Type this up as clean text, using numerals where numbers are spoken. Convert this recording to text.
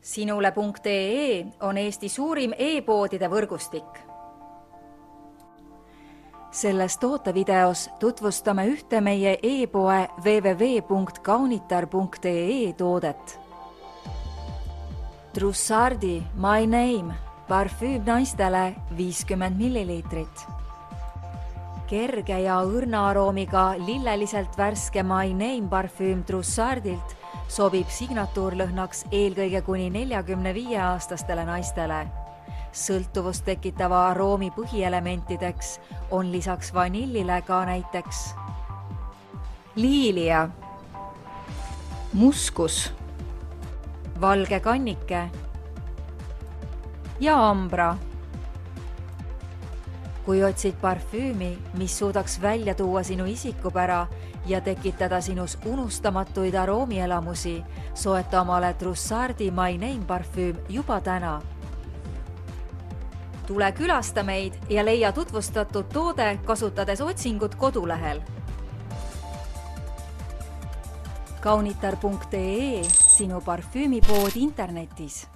Sinule.ee on Eesti suurim e-poodide võrgustik. Selles tootevideos tutvustame ühte meie e-poe www.kaunitar.ee toodet. Trussardi My Name parfüüm naistele 50 milliliitrit. Kerge ja õrna aroomiga lilleliselt värske My Name parfüüm Trussardilt sobib signatuurlõhnaks eelkõige kuni 45-aastastele naistele. Sõltuvust tekitava aroomi põhielementideks on lisaks vanillile ka näiteks liilia, muskus, valge kannike ja ambra. Kui otsid parfüümi, mis suudaks välja tuua sinu isikupära ja tekitada sinus unustamatuid aroomielamusi, soeta omale Trussardi My Name parfüüm juba täna. Tule külasta meid ja leia tutvustatud toode kasutades otsingut kodulehel. Kaunitar.ee, sinu parfüümipood internetis.